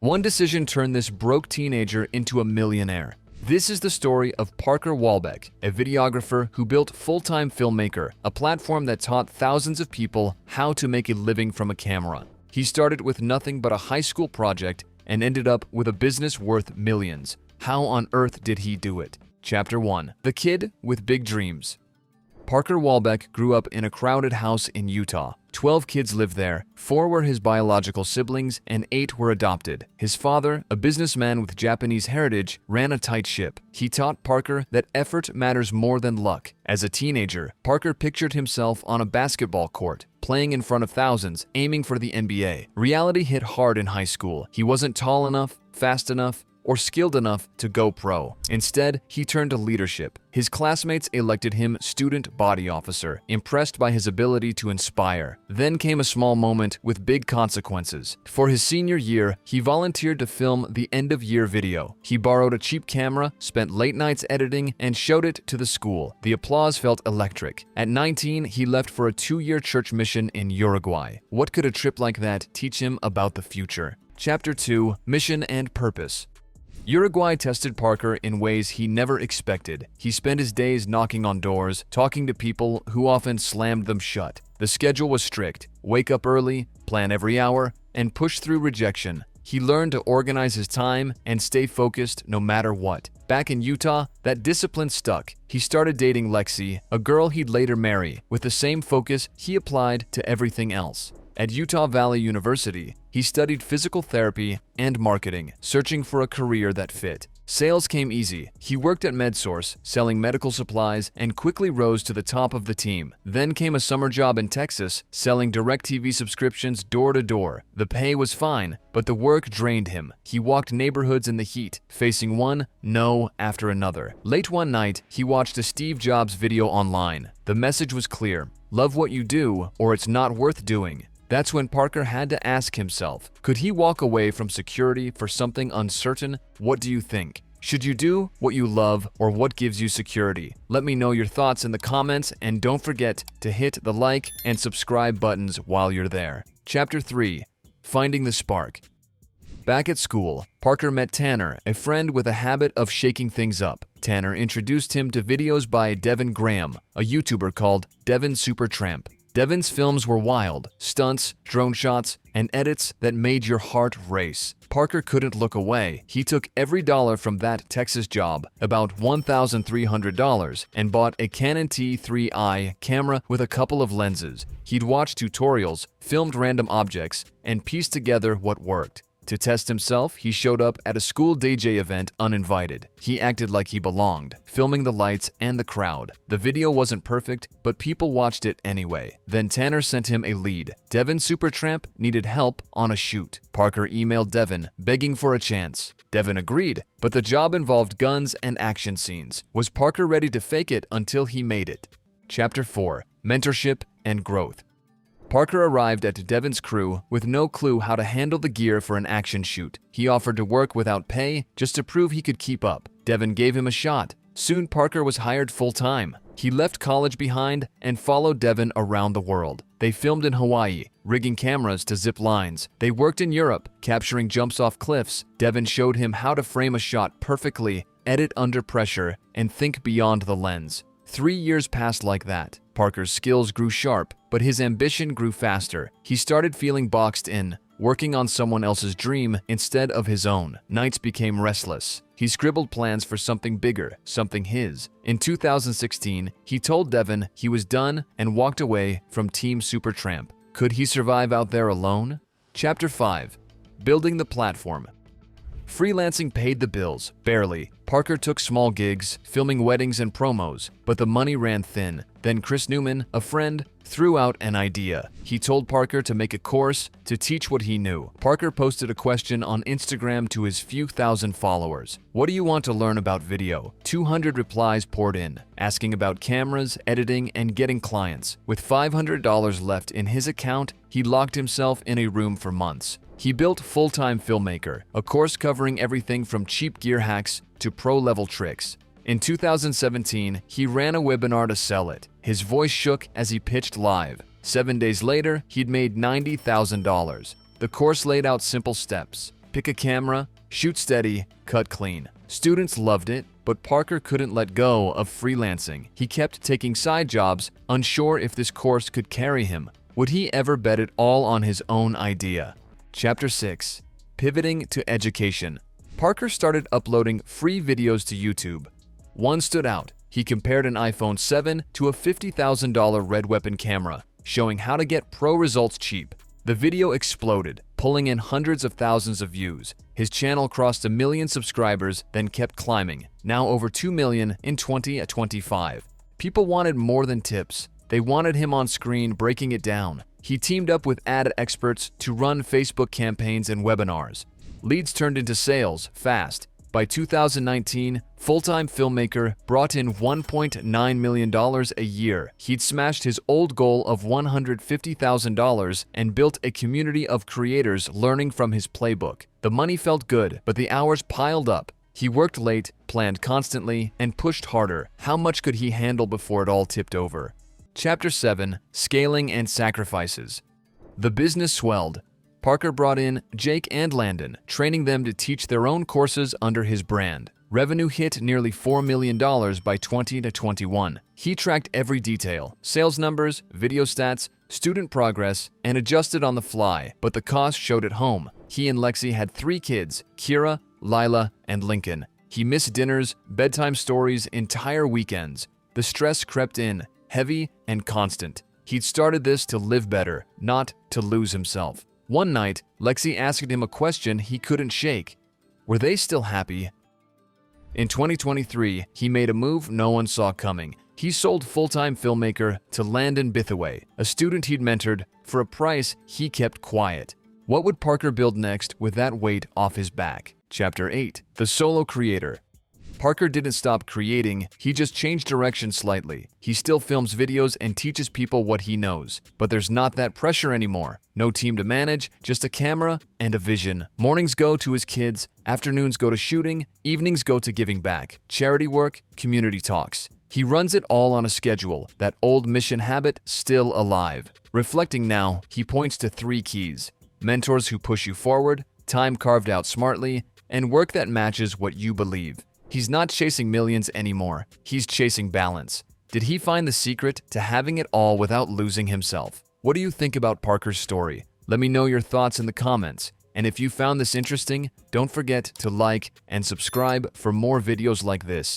One decision turned this broke teenager into a millionaire. This is the story of Parker Walbeck, a videographer who built Full-Time Filmmaker, a platform that taught thousands of people how to make a living from a camera. He started with nothing but a high school project and ended up with a business worth millions. How on earth did he do it? Chapter 1. The Kid with Big Dreams. Parker Walbeck grew up in a crowded house in Utah. 12 kids lived there, 4 were his biological siblings, and 8 were adopted. His father, a businessman with Japanese heritage, ran a tight ship. He taught Parker that effort matters more than luck. As a teenager, Parker pictured himself on a basketball court, playing in front of thousands, aiming for the NBA. Reality hit hard in high school. He wasn't tall enough, fast enough, or skilled enough to go pro. Instead, he turned to leadership. His classmates elected him student body officer, impressed by his ability to inspire. Then came a small moment with big consequences. For his senior year, he volunteered to film the end-of-year video. He borrowed a cheap camera, spent late nights editing, and showed it to the school. The applause felt electric. At 19, he left for a 2-year church mission in Uruguay. What could a trip like that teach him about the future? Chapter 2. Mission and Purpose. Uruguay tested Parker in ways he never expected. He spent his days knocking on doors, talking to people who often slammed them shut. The schedule was strict: wake up early, plan every hour, and push through rejection. He learned to organize his time and stay focused no matter what. Back in Utah, that discipline stuck. He started dating Lexi, a girl he'd later marry. With the same focus, he applied to everything else. At Utah Valley University, he studied physical therapy and marketing, searching for a career that fit. Sales came easy. He worked at MedSource, selling medical supplies, and quickly rose to the top of the team. Then came a summer job in Texas, selling DirecTV subscriptions door to door. The pay was fine, but the work drained him. He walked neighborhoods in the heat, facing one no after another. Late one night, he watched a Steve Jobs video online. The message was clear: love what you do, or it's not worth doing. That's when Parker had to ask himself, could he walk away from security for something uncertain? What do you think? Should you do what you love, or what gives you security? Let me know your thoughts in the comments, and don't forget to hit the like and subscribe buttons while you're there. Chapter 3. Finding the Spark. Back at school, Parker met Tanner, a friend with a habit of shaking things up. Tanner introduced him to videos by Devin Graham, a YouTuber called Devin Supertramp. Devin's films were wild: stunts, drone shots, and edits that made your heart race. Parker couldn't look away. He took every dollar from that Texas job, about $1,300, and bought a Canon T3i camera with a couple of lenses. He'd watched tutorials, filmed random objects, and pieced together what worked. To test himself, he showed up at a school DJ event uninvited. He acted like he belonged, filming the lights and the crowd. The video wasn't perfect, but people watched it anyway. Then Tanner sent him a lead. Devin Supertramp needed help on a shoot. Parker emailed Devin, begging for a chance. Devin agreed, but the job involved guns and action scenes. Was Parker ready to fake it until he made it? Chapter 4. Mentorship and Growth. Parker arrived at Devin's crew with no clue how to handle the gear for an action shoot. He offered to work without pay just to prove he could keep up. Devin gave him a shot. Soon Parker was hired full-time. He left college behind and followed Devin around the world. They filmed in Hawaii, rigging cameras to zip lines. They worked in Europe, capturing jumps off cliffs. Devin showed him how to frame a shot perfectly, edit under pressure, and think beyond the lens. 3 years passed like that. Parker's skills grew sharp, but his ambition grew faster. He started feeling boxed in, working on someone else's dream instead of his own. Nights became restless. He scribbled plans for something bigger, something his. In 2016, he told Devin he was done and walked away from Team Supertramp. Could he survive out there alone? Chapter 5. Building the Platform. Freelancing paid the bills, barely. Parker took small gigs, filming weddings and promos, but the money ran thin. Then Chris Newman, a friend, threw out an idea. He told Parker to make a course to teach what he knew. Parker posted a question on Instagram to his few thousand followers. What do you want to learn about video? 200 replies poured in, asking about cameras, editing, and getting clients. With $500 left in his account, he locked himself in a room for months. He built Full-Time Filmmaker, a course covering everything from cheap gear hacks to pro-level tricks. In 2017, he ran a webinar to sell it. His voice shook as he pitched live. 7 days later, he'd made $90,000. The course laid out simple steps: Pick a camera, shoot steady, cut clean. Students loved it, but Parker couldn't let go of freelancing. He kept taking side jobs, unsure if this course could carry him. Would he ever bet it all on his own idea? Chapter 6. Pivoting to Education. Parker started uploading free videos to YouTube. One stood out. He compared an iPhone 7 to a $50,000 Red Weapon camera, showing how to get pro results cheap. The video exploded, pulling in hundreds of thousands of views. His channel crossed 1 million subscribers, then kept climbing, now over 2 million in 2025. People wanted more than tips. They wanted him on screen breaking it down. He teamed up with ad experts to run Facebook campaigns and webinars. Leads turned into sales fast. By 2019, Full-Time Filmmaker brought in $1.9 million a year. He'd smashed his old goal of $150,000 and built a community of creators learning from his playbook. The money felt good, but the hours piled up. He worked late, planned constantly, and pushed harder. How much could he handle before it all tipped over? Chapter 7. Scaling and Sacrifices. The business swelled. Parker brought in Jake and Landon, training them to teach their own courses under his brand. Revenue hit nearly $4 million by 2021. He tracked every detail, sales numbers, video stats, student progress, and adjusted on the fly, but the cost showed at home. He and Lexi had 3 kids, Kira, Lila, and Lincoln. He missed dinners, bedtime stories, entire weekends. The stress crept in, heavy and constant. He'd started this to live better, not to lose himself. One night, Lexi asked him a question he couldn't shake. Were they still happy? In 2023, he made a move no one saw coming. He sold Full-Time Filmmaker to Landon Bithaway, a student he'd mentored, for a price he kept quiet. What would Parker build next with that weight off his back? Chapter 8. The Solo Creator. Parker didn't stop creating, he just changed direction slightly. He still films videos and teaches people what he knows. But there's not that pressure anymore. No team to manage, just a camera and a vision. Mornings go to his kids, afternoons go to shooting, evenings go to giving back. Charity work, community talks. He runs it all on a schedule, that old mission habit still alive. Reflecting now, he points to 3 keys. Mentors who push you forward, time carved out smartly, and work that matches what you believe. He's not chasing millions anymore. He's chasing balance. Did he find the secret to having it all without losing himself? What do you think about Parker's story? Let me know your thoughts in the comments. And if you found this interesting, don't forget to like and subscribe for more videos like this.